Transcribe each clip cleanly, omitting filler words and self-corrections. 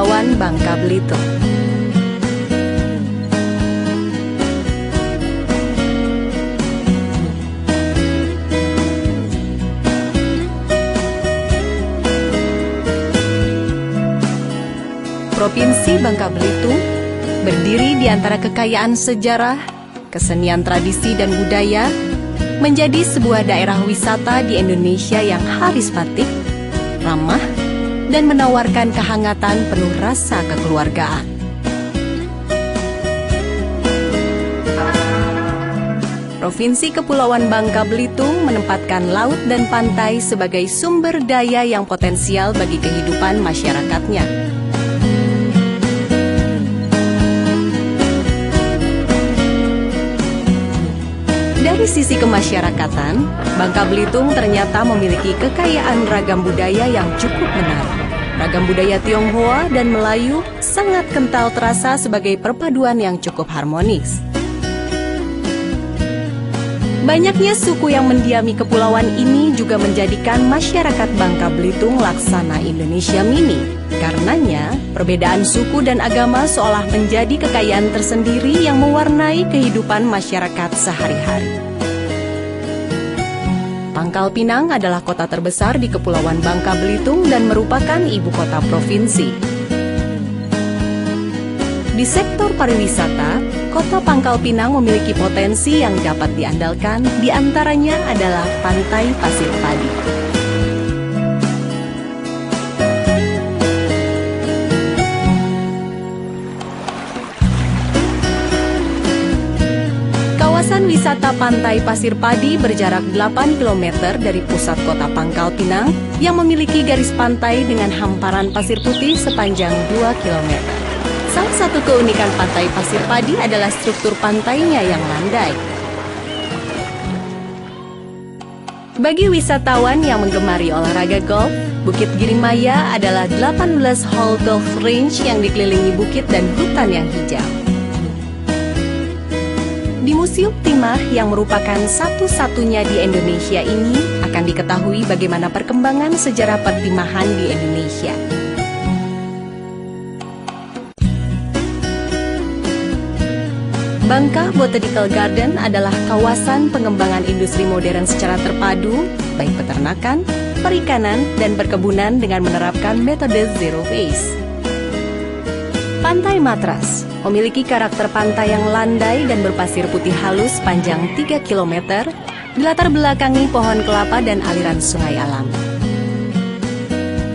Kepulauan Bangka Belitung. Provinsi Bangka Belitung berdiri di antara kekayaan sejarah, kesenian tradisi dan budaya, menjadi sebuah daerah wisata di Indonesia yang karismatik, ramah, dan menawarkan kehangatan penuh rasa kekeluargaan. Provinsi Kepulauan Bangka Belitung menempatkan laut dan pantai sebagai sumber daya yang potensial bagi kehidupan masyarakatnya. Dari sisi kemasyarakatan, Bangka Belitung ternyata memiliki kekayaan ragam budaya yang cukup menarik. Ragam budaya Tionghoa dan Melayu sangat kental terasa sebagai perpaduan yang cukup harmonis. Banyaknya suku yang mendiami kepulauan ini juga menjadikan masyarakat Bangka Belitung laksana Indonesia mini. Karenanya, perbedaan suku dan agama seolah menjadi kekayaan tersendiri yang mewarnai kehidupan masyarakat sehari-hari. Pangkal Pinang adalah kota terbesar di Kepulauan Bangka Belitung dan merupakan ibu kota provinsi. Di sektor pariwisata, kota Pangkal Pinang memiliki potensi yang dapat diandalkan, diantaranya adalah Pantai Pasir Padi. Kawasan wisata Pantai Pasir Padi berjarak 8 km dari pusat kota Pangkal Pinang yang memiliki garis pantai dengan hamparan pasir putih sepanjang 2 km. Salah satu keunikan Pantai Pasir Padi adalah struktur pantainya yang landai. Bagi wisatawan yang menggemari olahraga golf, Bukit Girimaya adalah 18 hole golf range yang dikelilingi bukit dan hutan yang hijau. Di Museum Timah yang merupakan satu-satunya di Indonesia ini akan diketahui bagaimana perkembangan sejarah pertimahan di Indonesia. Bangka Botanical Garden adalah kawasan pengembangan industri modern secara terpadu, baik peternakan, perikanan, dan perkebunan dengan menerapkan metode zero waste. Pantai Matras memiliki karakter pantai yang landai dan berpasir putih halus sepanjang 3 km, dilatar belakangi pohon kelapa dan aliran sungai alami.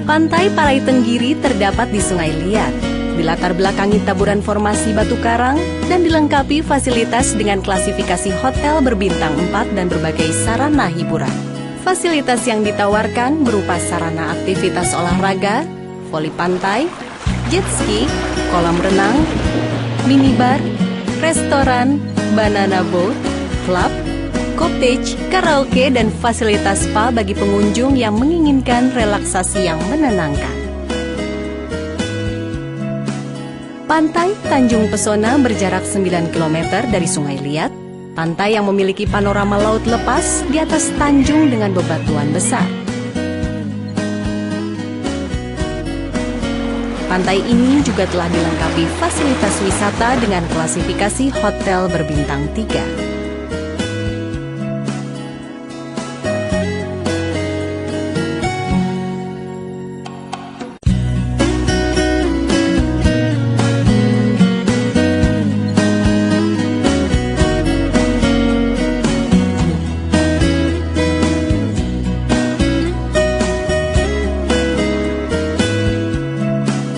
Pantai Parai Tenggiri terdapat di Sungai Liat, dilatar belakangi taburan formasi batu karang, dan dilengkapi fasilitas dengan klasifikasi hotel berbintang 4 dan berbagai sarana hiburan. Fasilitas yang ditawarkan berupa sarana aktivitas olahraga, voli pantai, jet ski, kolam renang, minibar, restoran, banana boat, club, cottage, karaoke, dan fasilitas spa bagi pengunjung yang menginginkan relaksasi yang menenangkan. Pantai Tanjung Pesona berjarak 9 km dari Sungai Liat, pantai yang memiliki panorama laut lepas di atas tanjung dengan bebatuan besar. Pantai ini juga telah dilengkapi fasilitas wisata dengan klasifikasi hotel berbintang 3.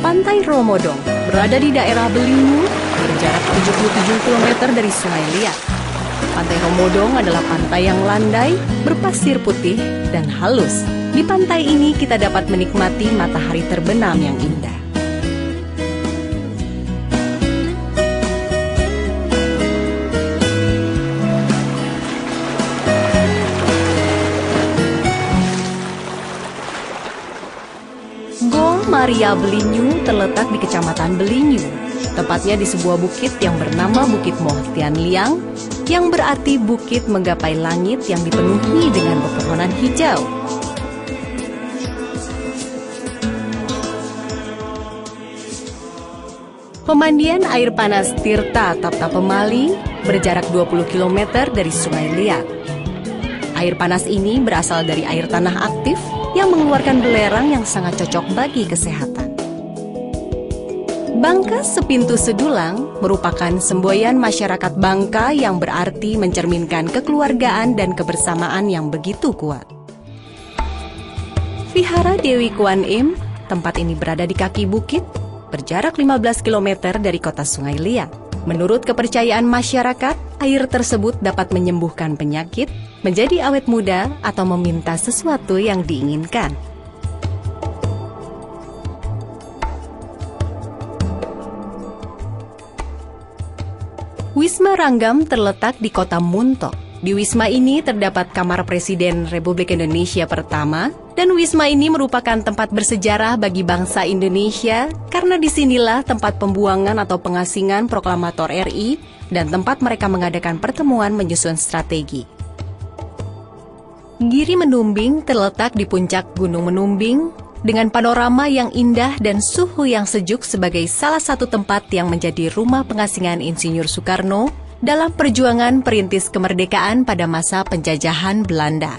Pantai Romodong berada di daerah Belingu, berjarak 77 km dari Sungai Liat. Pantai Romodong adalah pantai yang landai, berpasir putih, dan halus. Di pantai ini kita dapat menikmati matahari terbenam yang indah. Gol Maria Belinyu terletak di Kecamatan Belinyu, tepatnya di sebuah bukit yang bernama Bukit Moh Tian Liang, yang berarti bukit menggapai langit yang dipenuhi dengan pepohonan hijau. Pemandian air panas Tirta Tapta Pemali berjarak 20 km dari Sungai Liat. Air panas ini berasal dari air tanah aktif yang mengeluarkan belerang yang sangat cocok bagi kesehatan. Bangka Sepintu Sedulang merupakan semboyan masyarakat Bangka yang berarti mencerminkan kekeluargaan dan kebersamaan yang begitu kuat. Vihara Dewi Kuan Im, tempat ini berada di kaki bukit, berjarak 15 km dari kota Sungai Liat. Menurut kepercayaan masyarakat, air tersebut dapat menyembuhkan penyakit, menjadi awet muda, atau meminta sesuatu yang diinginkan. Wisma Ranggam terletak di kota Muntok. Di wisma ini terdapat kamar Presiden Republik Indonesia pertama, dan wisma ini merupakan tempat bersejarah bagi bangsa Indonesia karena disinilah tempat pembuangan atau pengasingan proklamator RI dan tempat mereka mengadakan pertemuan menyusun strategi. Giri Menumbing terletak di puncak Gunung Menumbing dengan panorama yang indah dan suhu yang sejuk sebagai salah satu tempat yang menjadi rumah pengasingan Insinyur Soekarno dalam perjuangan perintis kemerdekaan pada masa penjajahan Belanda.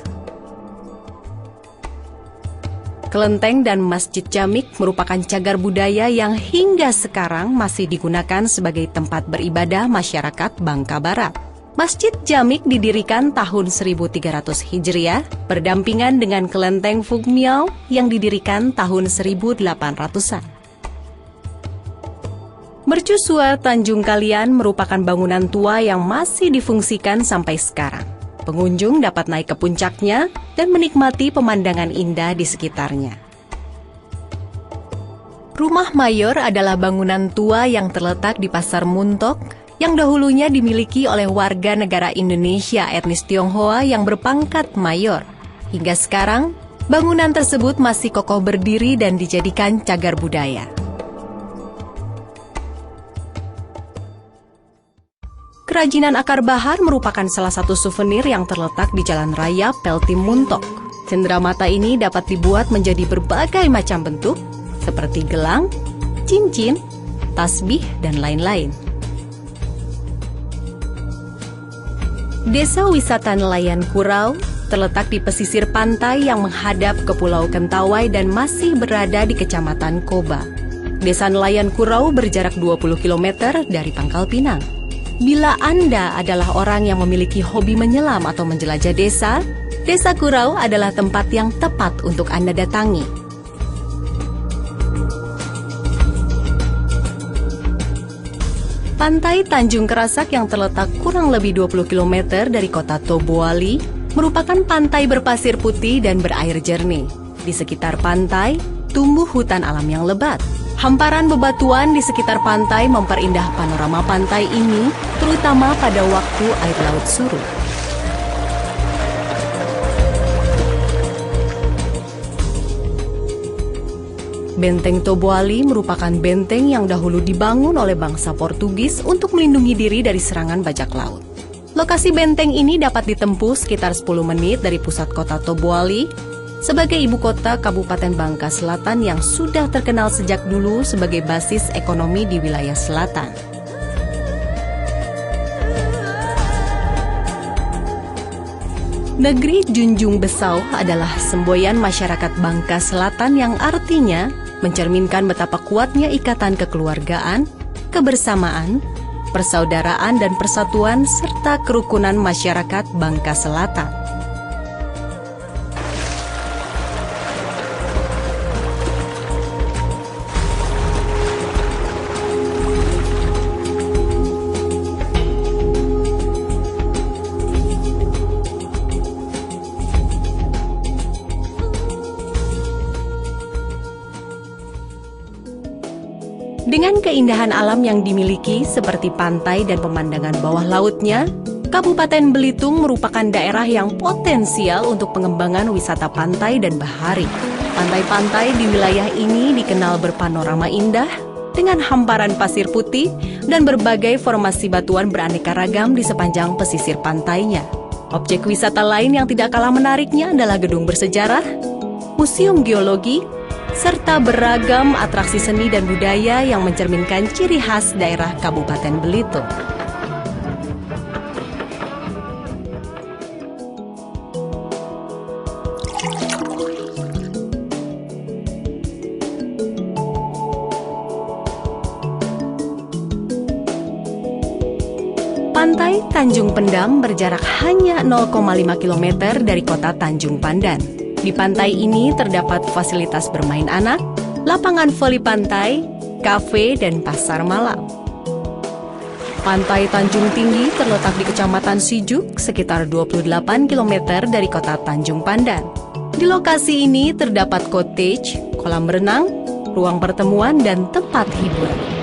Kelenteng dan Masjid Jamik merupakan cagar budaya yang hingga sekarang masih digunakan sebagai tempat beribadah masyarakat Bangka Barat. Masjid Jamik didirikan tahun 1300 Hijriah, berdampingan dengan Kelenteng Phuc Miao yang didirikan tahun 1800-an. Mercusuar Tanjung Kalian merupakan bangunan tua yang masih difungsikan sampai sekarang. Pengunjung dapat naik ke puncaknya dan menikmati pemandangan indah di sekitarnya. Rumah Mayor adalah bangunan tua yang terletak di Pasar Muntok yang dahulunya dimiliki oleh warga negara Indonesia etnis Tionghoa yang berpangkat mayor. Hingga sekarang, bangunan tersebut masih kokoh berdiri dan dijadikan cagar budaya. Kerajinan akar bahar merupakan salah satu souvenir yang terletak di Jalan Raya Peltim Muntok. Cenderamata ini dapat dibuat menjadi berbagai macam bentuk, seperti gelang, cincin, tasbih, dan lain-lain. Desa Wisata Nelayan Kurau terletak di pesisir pantai yang menghadap ke Pulau Kentawai dan masih berada di Kecamatan Koba. Desa Nelayan Kurau berjarak 20 km dari Pangkal Pinang. Bila Anda adalah orang yang memiliki hobi menyelam atau menjelajah desa, Desa Kurau adalah tempat yang tepat untuk Anda datangi. Pantai Tanjung Kerasak yang terletak kurang lebih 20 km dari kota Tobuali merupakan pantai berpasir putih dan berair jernih. Di sekitar pantai, tumbuh hutan alam yang lebat. Hamparan bebatuan di sekitar pantai memperindah panorama pantai ini, terutama pada waktu air laut surut. Benteng Tobuali merupakan benteng yang dahulu dibangun oleh bangsa Portugis untuk melindungi diri dari serangan bajak laut. Lokasi benteng ini dapat ditempuh sekitar 10 menit dari pusat kota Tobuali, sebagai ibu kota Kabupaten Bangka Selatan yang sudah terkenal sejak dulu sebagai basis ekonomi di wilayah selatan. Negeri Junjung Besau adalah semboyan masyarakat Bangka Selatan yang artinya mencerminkan betapa kuatnya ikatan kekeluargaan, kebersamaan, persaudaraan dan persatuan serta kerukunan masyarakat Bangka Selatan. Dengan keindahan alam yang dimiliki seperti pantai dan pemandangan bawah lautnya, Kabupaten Belitung merupakan daerah yang potensial untuk pengembangan wisata pantai dan bahari. Pantai-pantai di wilayah ini dikenal berpanorama indah, dengan hamparan pasir putih dan berbagai formasi batuan beraneka ragam di sepanjang pesisir pantainya. Objek wisata lain yang tidak kalah menariknya adalah gedung bersejarah, museum geologi, serta beragam atraksi seni dan budaya yang mencerminkan ciri khas daerah Kabupaten Belitung. Pantai Tanjung Pendam berjarak hanya 0,5 km dari kota Tanjung Pandan. Di pantai ini terdapat fasilitas bermain anak, lapangan voli pantai, kafe, dan pasar malam. Pantai Tanjung Tinggi terletak di Kecamatan Sijuk, sekitar 28 km dari kota Tanjung Pandan. Di lokasi ini terdapat cottage, kolam renang, ruang pertemuan, dan tempat hiburan.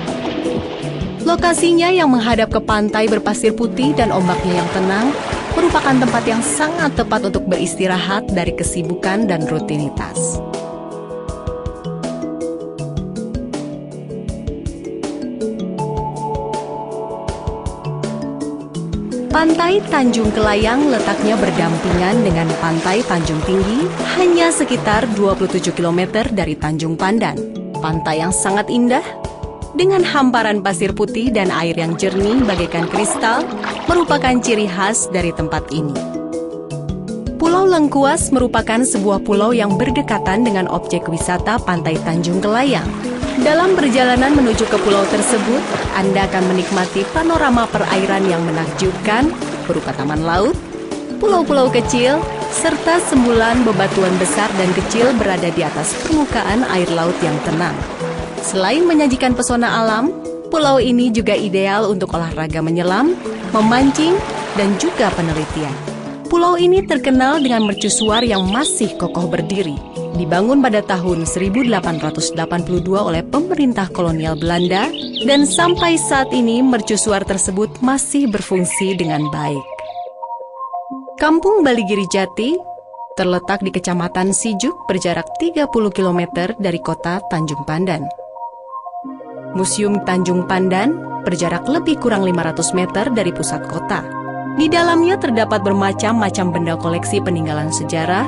Lokasinya yang menghadap ke pantai berpasir putih dan ombaknya yang tenang merupakan tempat yang sangat tepat untuk beristirahat dari kesibukan dan rutinitas. Pantai Tanjung Kelayang letaknya berdampingan dengan Pantai Tanjung Tinggi, hanya sekitar 27 km dari Tanjung Pandan. Pantai yang sangat indah, dengan hamparan pasir putih dan air yang jernih bagaikan kristal, merupakan ciri khas dari tempat ini. Pulau Lengkuas merupakan sebuah pulau yang berdekatan dengan objek wisata Pantai Tanjung Kelayang. Dalam perjalanan menuju ke pulau tersebut, Anda akan menikmati panorama perairan yang menakjubkan, berupa taman laut, pulau-pulau kecil, serta sembulan bebatuan besar dan kecil berada di atas permukaan air laut yang tenang. Selain menyajikan pesona alam, pulau ini juga ideal untuk olahraga menyelam, memancing, dan juga penelitian. Pulau ini terkenal dengan mercusuar yang masih kokoh berdiri. Dibangun pada tahun 1882 oleh pemerintah kolonial Belanda, dan sampai saat ini mercusuar tersebut masih berfungsi dengan baik. Kampung Baligiri Jati terletak di Kecamatan Sijuk, berjarak 30 km dari kota Tanjung Pandan. Museum Tanjung Pandan berjarak lebih kurang 500 meter dari pusat kota. Di dalamnya terdapat bermacam-macam benda koleksi peninggalan sejarah,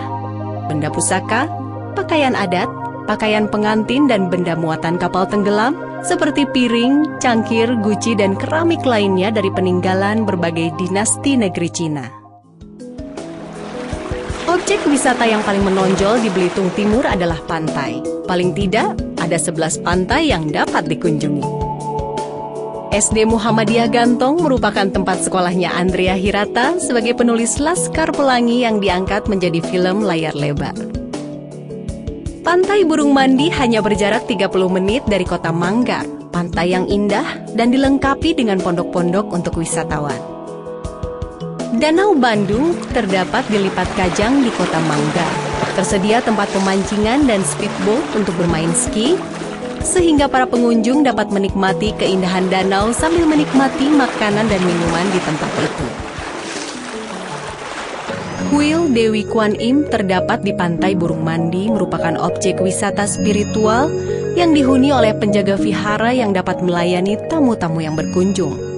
benda pusaka, pakaian adat, pakaian pengantin, dan benda muatan kapal tenggelam seperti piring, cangkir, guci, dan keramik lainnya dari peninggalan berbagai dinasti negeri Cina. Objek wisata yang paling menonjol di Belitung Timur adalah pantai. Paling tidak, ada 11 pantai yang dapat dikunjungi. SD Muhammadiyah Gantong merupakan tempat sekolahnya Andrea Hirata sebagai penulis Laskar Pelangi yang diangkat menjadi film layar lebar. Pantai Burung Mandi hanya berjarak 30 menit dari kota Manggar, pantai yang indah dan dilengkapi dengan pondok-pondok untuk wisatawan. Danau Bandung terdapat di Lipat Kajang di kota Manggar. Tersedia tempat pemancingan dan speedboat untuk bermain ski, sehingga para pengunjung dapat menikmati keindahan danau sambil menikmati makanan dan minuman di tempat itu. Kuil Dewi Kwan Im terdapat di Pantai Burung Mandi merupakan objek wisata spiritual yang dihuni oleh penjaga vihara yang dapat melayani tamu-tamu yang berkunjung.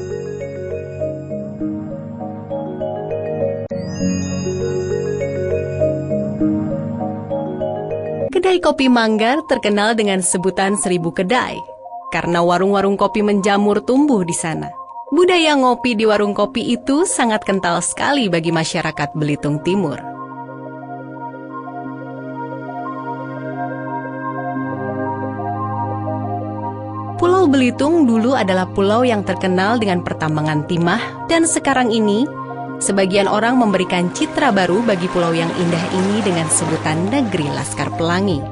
Kedai Kopi Manggar terkenal dengan sebutan 1000 kedai, karena warung-warung kopi menjamur tumbuh di sana. Budaya ngopi di warung kopi itu sangat kental sekali bagi masyarakat Belitung Timur. Pulau Belitung dulu adalah pulau yang terkenal dengan pertambangan timah, dan sekarang ini sebagian orang memberikan citra baru bagi pulau yang indah ini dengan sebutan Negeri Laskar Pelangi.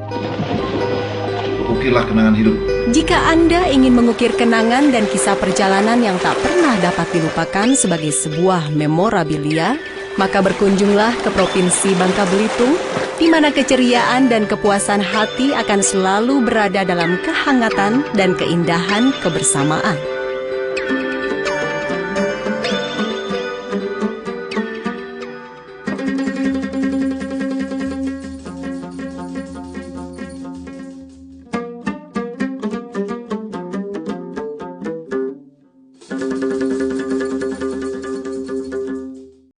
Ukirlah kenangan hidup. Jika Anda ingin mengukir kenangan dan kisah perjalanan yang tak pernah dapat dilupakan sebagai sebuah memorabilia, maka berkunjunglah ke Provinsi Bangka Belitung, di mana keceriaan dan kepuasan hati akan selalu berada dalam kehangatan dan keindahan kebersamaan.